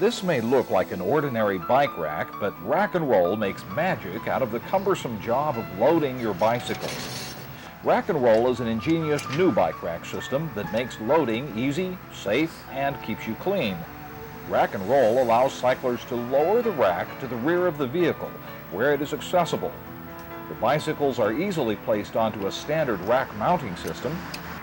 This may look like an ordinary bike rack, but Rack and Roll makes magic out of the cumbersome job of loading your bicycle. Rack and Roll is an ingenious new bike rack system that makes loading easy, safe, and keeps you clean. Rack and Roll allows cyclists to lower the rack to the rear of the vehicle, where it is accessible. The bicycles are easily placed onto a standard rack mounting system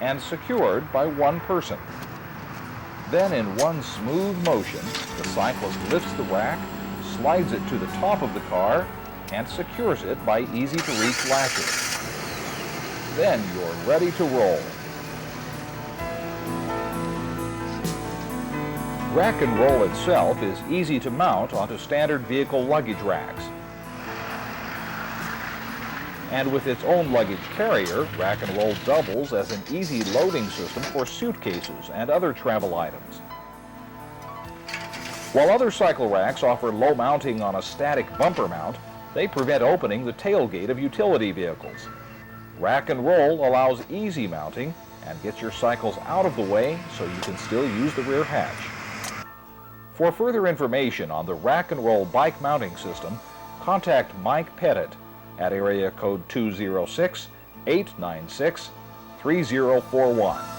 and secured by one person. Then in one smooth motion, the cyclist lifts the rack, slides it to the top of the car, and secures it by easy-to-reach latches. Then you're ready to roll. Rack and Roll itself is easy to mount onto standard vehicle luggage racks. And with its own luggage carrier, Rack and Roll doubles as an easy loading system for suitcases and other travel items. While other cycle racks offer low mounting on a static bumper mount, they prevent opening the tailgate of utility vehicles. Rack and Roll allows easy mounting and gets your cycles out of the way so you can still use the rear hatch. For further information on the Rack and Roll bike mounting system, contact Mike Pettit at area code 206-896-3041.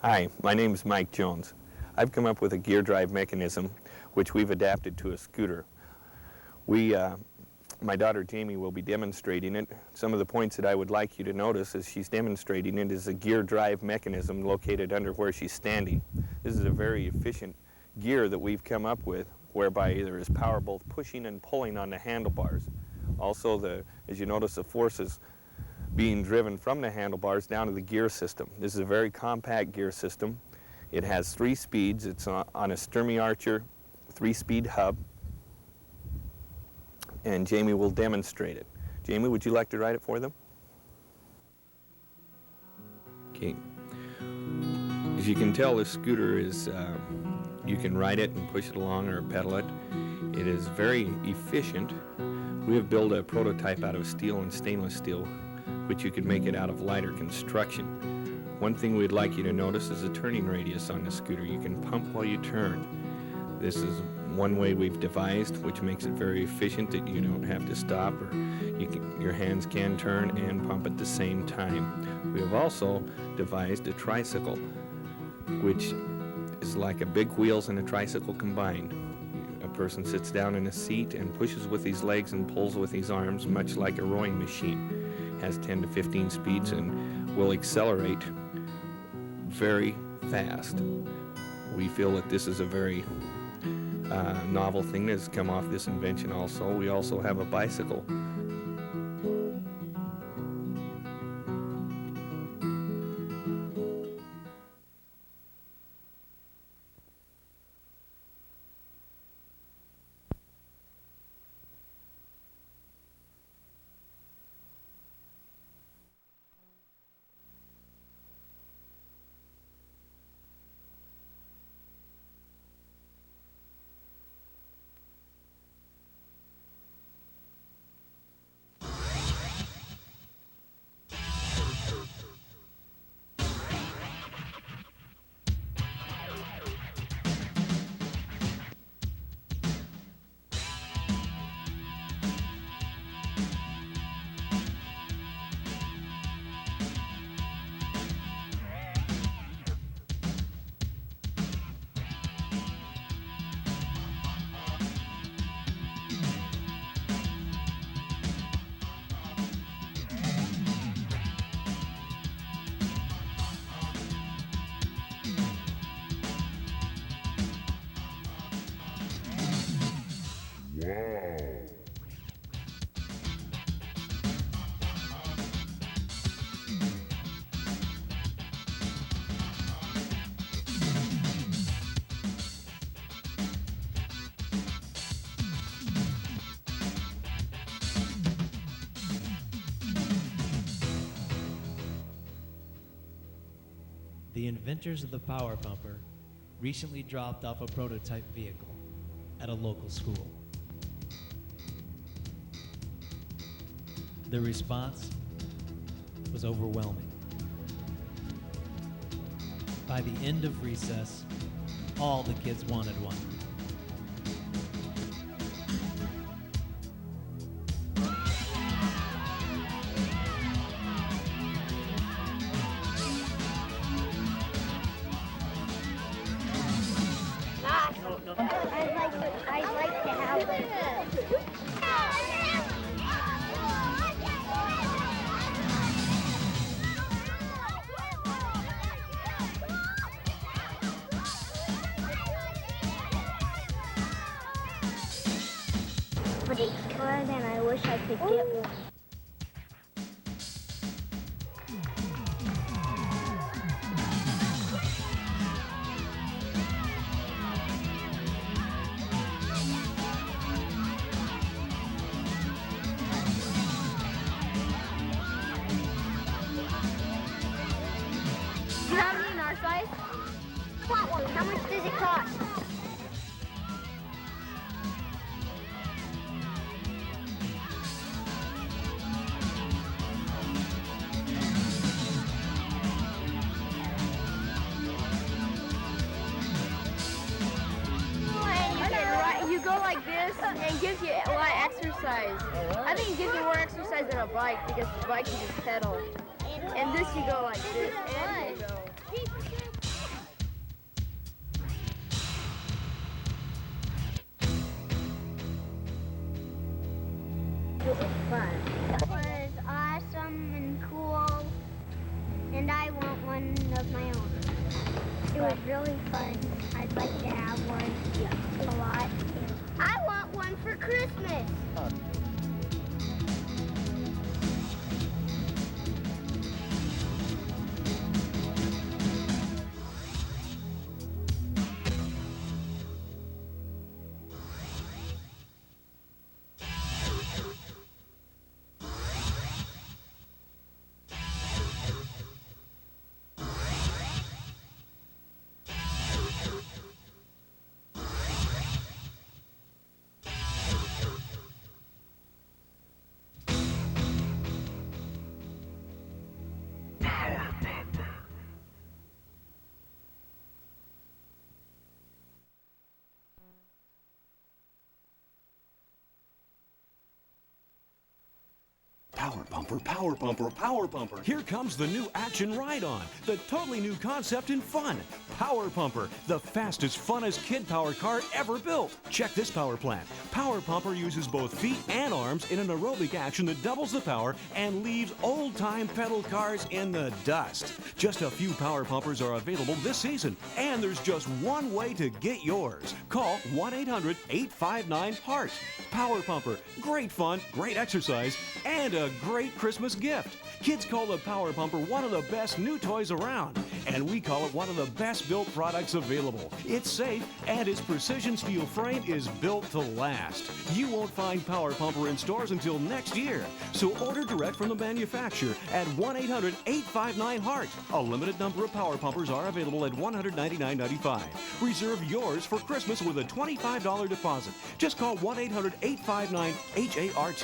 Hi, my name is Mike Jones. I've come up with a gear drive mechanism which we've adapted to a scooter. My daughter Jamie will be demonstrating it. Some of the points that I would like you to notice as she's demonstrating it is a gear drive mechanism located under where she's standing. This is a very efficient gear that we've come up with, whereby there is power both pushing and pulling on the handlebars. Also, as you notice, the force is being driven from the handlebars down to the gear system. This is a very compact gear system. It has 3 speeds. It's on a Sturmey Archer 3-speed hub. And Jamie will demonstrate it. Jamie, would you like to ride it for them? Okay. As you can tell, this scooter is, you can ride it and push it along or pedal it. It is very efficient. We have built a prototype out of steel and stainless steel, which you can make it out of lighter construction. One thing we'd like you to notice is the turning radius on the scooter. You can pump while you turn. This is one way we've devised, which makes it very efficient that you don't have to stop, or your hands can turn and pump at the same time. We have also devised a tricycle, which is like a big wheels and a tricycle combined. A person sits down in a seat and pushes with his legs and pulls with his arms, much like a rowing machine. Has 10 to 15 speeds and will accelerate very fast. We feel that this is a very novel thing that has come off this invention also. We also have a bicycle. The inventors of the Power Pumper recently dropped off a prototype vehicle at a local school. The response was overwhelming. By the end of recess, all the kids wanted one. I'd like to have it. But it's good and I wish I could get one. Do you have any in our size? How much does it cost? You go like this, and it gives you a lot of exercise. I think it gives you more exercise than a bike because the bike you just pedal. And this you go like this, and you go. it was fun. It was awesome and cool, and I want one of my own. It was really fun. I'd like to have one a lot. I want one for Christmas. Power Pumper, Power Pumper, Power Pumper. Here comes the new action ride-on, the totally new concept in fun. Power Pumper, the fastest, funnest kid power car ever built. Check this power plant. Power Pumper uses both feet and arms in an aerobic action that doubles the power and leaves old-time pedal cars in the dust. Just a few Power Pumpers are available this season, and there's just one way to get yours. Call 1-800-859-HEART. Power Pumper, great fun, great exercise, and a great Christmas gift. Kids call the Power Pumper one of the best new toys around, and we call it one of the best built products available. It's safe, and its precision steel frame is built to last. You won't find Power Pumper in stores until next year, so order direct from the manufacturer at 1-800-859-HEART. A limited number of Power Pumpers are available at $199.95. Reserve yours for Christmas with a $25 deposit. Just call 1-800-859-HART.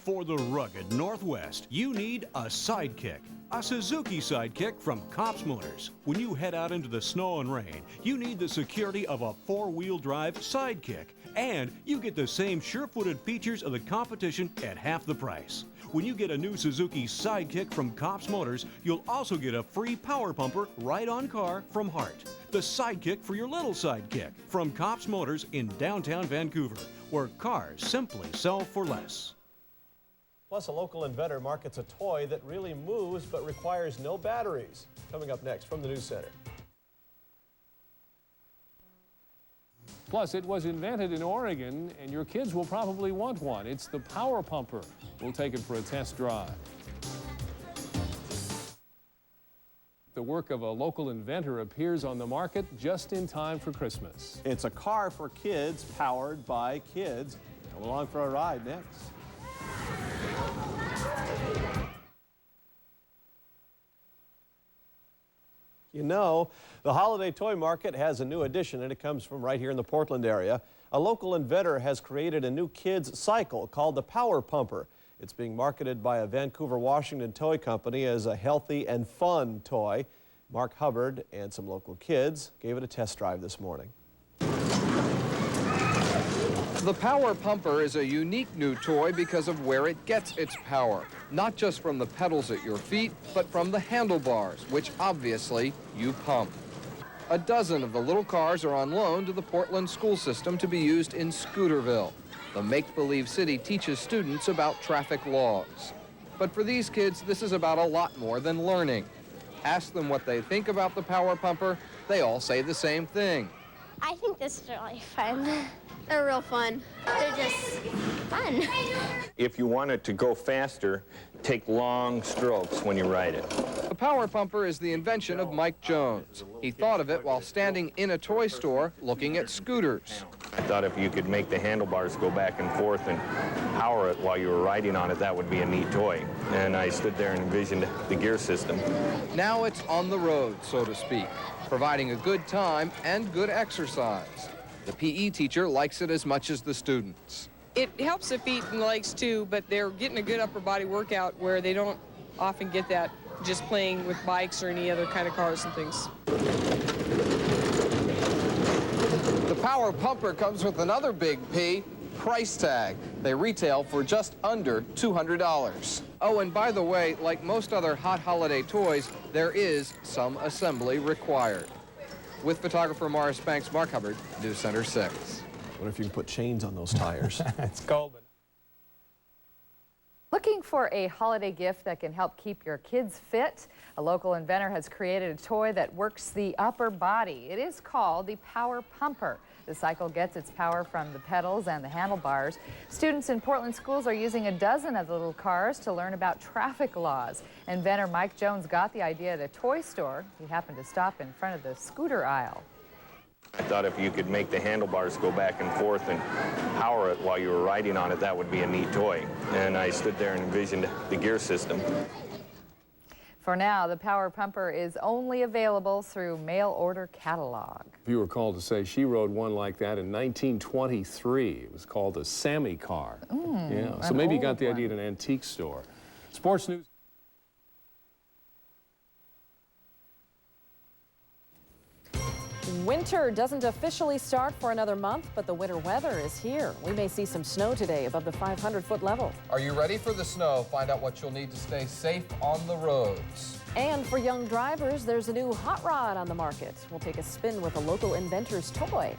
For the rugged Northwest, you need a Sidekick. A Suzuki Sidekick from Kopp's Motors. When you head out into the snow and rain, you need the security of a four-wheel drive Sidekick. And you get the same sure-footed features of the competition at half the price. When you get a new Suzuki Sidekick from Kopp's Motors, you'll also get a free Power Pumper ride-on car from Hart. The Sidekick for your little sidekick from Kopp's Motors in downtown Vancouver, where cars simply sell for less. Plus, a local inventor markets a toy that really moves but requires no batteries. Coming up next from the News Center. Plus, it was invented in Oregon, and your kids will probably want one. It's the Power Pumper. We'll take it for a test drive. The work of a local inventor appears on the market just in time for Christmas. It's a car for kids powered by kids. Come along for a ride next. You know, the holiday toy market has a new addition, and it comes from right here in the Portland area. A local inventor has created a new kids cycle called the Power Pumper. It's being marketed by a Vancouver, Washington toy company as a healthy and fun toy. Mark Hubbard and some local kids gave it a test drive this morning. The Power Pumper is a unique new toy because of where it gets its power. Not just from the pedals at your feet, but from the handlebars, which obviously you pump. A dozen of the little cars are on loan to the Portland school system to be used in Scooterville. The make-believe city teaches students about traffic laws. But for these kids, this is about a lot more than learning. Ask them what they think about the Power Pumper, they all say the same thing. I think this is really fun. They're real fun. They're just fun. If you want it to go faster, take long strokes when you ride it. The Power Pumper is the invention of Mike Jones. He thought of it while standing in a toy store looking at scooters. I thought if you could make the handlebars go back and forth and power it while you were riding on it, that would be a neat toy. And I stood there and envisioned the gear system. Now it's on the road, so to speak, providing a good time and good exercise. The PE teacher likes it as much as the students. It helps the feet and legs too, but they're getting a good upper body workout where they don't often get that just playing with bikes or any other kind of cars and things. The Power Pumper comes with another big P, price tag. They retail for just under $200. Oh, and by the way, like most other hot holiday toys, there is some assembly required. With photographer Morris Banks, Mark Hubbard, News Center 6. I wonder if you can put chains on those tires. It's cold. Looking for a holiday gift that can help keep your kids fit? A local inventor has created a toy that works the upper body. It is called the Power Pumper. The cycle gets its power from the pedals and the handlebars. Students in Portland schools are using a dozen of the little cars to learn about traffic laws. Inventor Mike Jones got the idea at a toy store. He happened to stop in front of the scooter aisle. I thought if you could make the handlebars go back and forth and power it while you were riding on it, that would be a neat toy. And I stood there and envisioned the gear system. For now, the Power Pumper is only available through mail order catalog. Viewer called to say she rode one like that in 1923. It was called a Sammy car. Yeah, so maybe you got the idea at an antique store. Sports news. Winter doesn't officially start for another month, but the winter weather is here. We may see some snow today above the 500-foot level. Are you ready for the snow? Find out what you'll need to stay safe on the roads. And for young drivers, there's a new hot rod on the market. We'll take a spin with a local inventor's toy.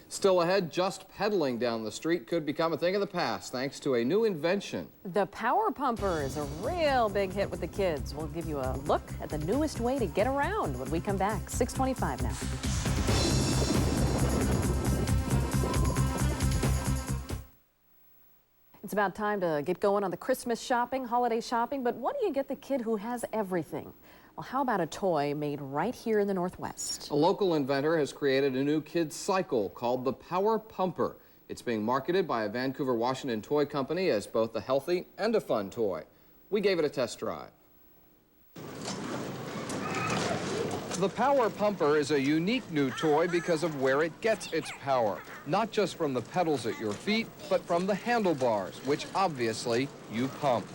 Still ahead, just pedaling down the street could become a thing of the past thanks to a new invention. The Power Pumper is a real big hit with the kids. We'll give you a look at the newest way to get around when we come back. 6:25 now. It's about time to get going on the Christmas shopping, holiday shopping, but what do you get the kid who has everything? Well, how about a toy made right here in the Northwest? A local inventor has created a new kid's cycle called the Power Pumper. It's being marketed by a Vancouver, Washington toy company as both a healthy and a fun toy. We gave it a test drive. The Power Pumper is a unique new toy because of where it gets its power. Not just from the pedals at your feet, but from the handlebars, which obviously you pump.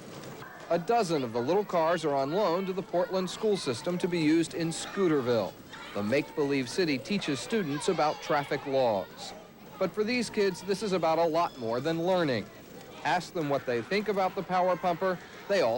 A dozen of the little cars are on loan to the Portland school system to be used in Scooterville. The make-believe city teaches students about traffic laws. But for these kids, this is about a lot more than learning. Ask them what they think about the Power Pumper, they all